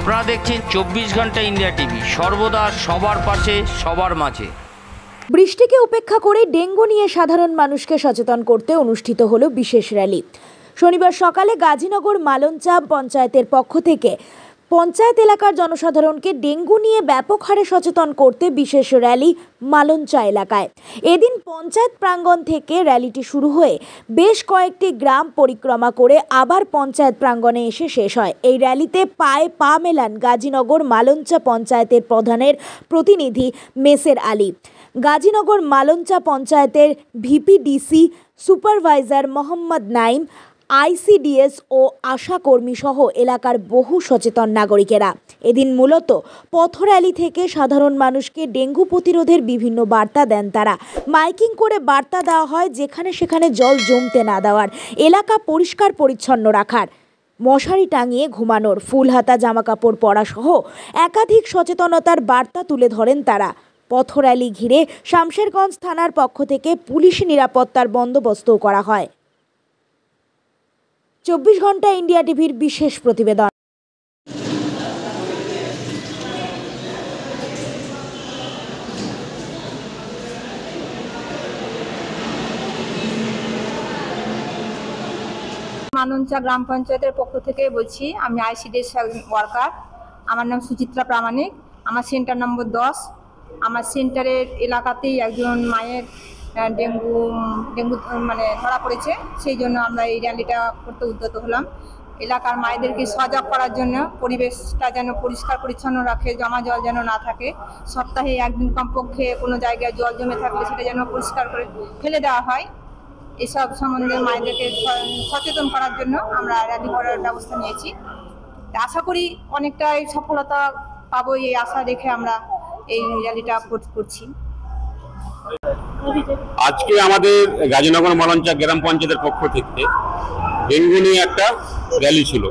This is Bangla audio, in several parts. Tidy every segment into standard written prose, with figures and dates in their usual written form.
আপনারা দেখছেন 24 ঘন্টা ইন্ডিয়া টিভি, সর্বদা সবার পাশে সবার মাঝে। বৃষ্টিকে উপেক্ষা করে ডেঙ্গু নিয়ে সাধারণ মানুষকে সচেতন করতে অনুষ্ঠিত হলো বিশেষ র্যালি। শনিবার সকালে গাজীনগর মালঞ্চা পঞ্চায়েতের পক্ষ থেকে পঞ্চায়েত এলাকার জনসাধারণকে ডেঙ্গু নিয়ে ব্যাপক হারে সচেতন করতে বিশেষ র্যালি মালঞ্চা এলাকায়। এদিন পঞ্চায়েত প্রাঙ্গণ থেকে র্যালিটি শুরু হয়ে বেশ কয়েকটি গ্রাম পরিক্রমা করে আবার পঞ্চায়েত প্রাঙ্গণে এসে শেষ হয়। এই র্যালিতে পায়ে পা মেলান গাজীনগর মালঞ্চা পঞ্চায়েতের প্রধানের প্রতিনিধি মেসের আলী, গাজীনগর মালঞ্চা পঞ্চায়েতের ভিপিডিসি সুপারভাইজার মোহাম্মদ নাইম, আইসিডিএস ও আশা কর্মী সহ এলাকার বহু সচেতন নাগরিকেরা। এদিন মূলত পথর্যালি থেকে সাধারণ মানুষকে ডেঙ্গু প্রতিরোধের বিভিন্ন বার্তা দেন তারা। মাইকিং করে বার্তা দেওয়া হয় যেখানে সেখানে জল জমতে না দেওয়ার, এলাকা পরিষ্কার পরিচ্ছন্ন রাখার, মশারি টাঙিয়ে ঘুমানোর, ফুল হাতা জামাকাপড় পরা সহ একাধিক সচেতনতার বার্তা তুলে ধরেন তারা। পথর্যালি ঘিরে শামশেরগঞ্জ থানার পক্ষ থেকে পুলিশ নিরাপত্তার বন্দোবস্তও করা হয়। 24 ঘন্টা ইন্ডিয়া টিভির বিশেষ প্রতিবেদন। মালঞ্চা গ্রাম পঞ্চায়েতের পক্ষ থেকে বলছি, আমি আইসিডিএস ওয়ার্কার। আমার নাম সুচিত্রা প্রামাণিক, আমার সেন্টার নম্বর 10। আমার সেন্টারের এলাকাতেই একজন মায়ের ডেঙ্গু ধরা পড়েছে, সেই জন্য আমরা এই র্যালিটা করতে উদ্যত হলাম। এলাকার মায়েদেরকে সজাগ করার জন্য, পরিবেশটা যেন পরিষ্কার পরিচ্ছন্ন রাখে, জমা জল যেন না থাকে, সপ্তাহে একদিন কমপক্ষে কোনো জায়গায় জল জমে থাকলে সেটা যেন পরিষ্কার করে ফেলে দেওয়া হয়। এসব সম্বন্ধে মায়েদেরকে সচেতন করার জন্য আমরা র্যালি করার ব্যবস্থা নিয়েছি। আশা করি অনেকটাই সফলতা পাবো, এই আশা রেখে আমরা এই র্যালিটা করছি। আজকে আমাদের গাজীনগর মালঞ্চা গ্রাম পঞ্চায়েতের পক্ষ থেকে ডেঙ্গু নিয়ে একটা র্যালি ছিল।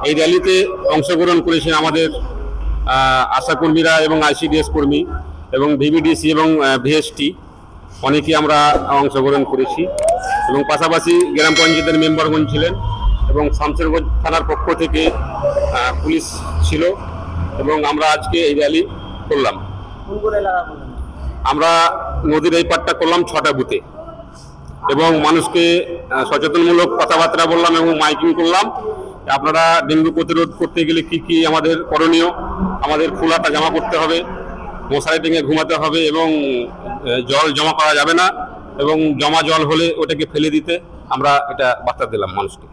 এই র্যালিতে অংশগ্রহণ করেছেন আমাদের আশা কর্মীরা এবং আইসিডিএস কর্মী এবং ভিভিডিসি এবং ভিএসটি, অনেকেই আমরা অংশগ্রহণ করেছি এবং পাশাপাশি গ্রাম পঞ্চায়েতের মেম্বারগণ ছিলেন এবং শামশেরগঞ্জ থানার পক্ষ থেকে পুলিশ ছিল এবং আমরা আজকে এই র্যালি করলাম। আমরা নদীর এই পাটটা করলাম 6টা বুথে এবং মানুষকে সচেতনমূলক কথাবার্তা বললাম এবং মাইকিং করলাম। আপনারা ডেঙ্গু প্রতিরোধ করতে গেলে কি কি আমাদের করণীয়, আমাদের ফুল হাতা জামা করতে হবে, মশারি টেঙে ঘুমাতে হবে এবং জল জমা করা যাবে না এবং জমা জল হলে ওটাকে ফেলে দিতে আমরা এটা বার্তা দিলাম মানুষকে।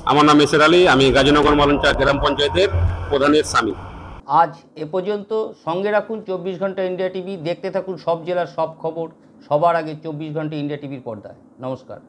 আমার নাম মেসের আলী, আমি গাজীনগর মালঞ্চা গ্রাম পঞ্চায়েতের প্রধানের স্বামী। আজ এ পর্যন্ত। সঙ্গে রাখুন 24 ঘন্টা ইন্ডিয়া টিভি, দেখতে থাকুন সব জেলার সব খবর সবার আগে 24 ঘন্টা ইন্ডিয়া টিভির পর্দায়। নমস্কার।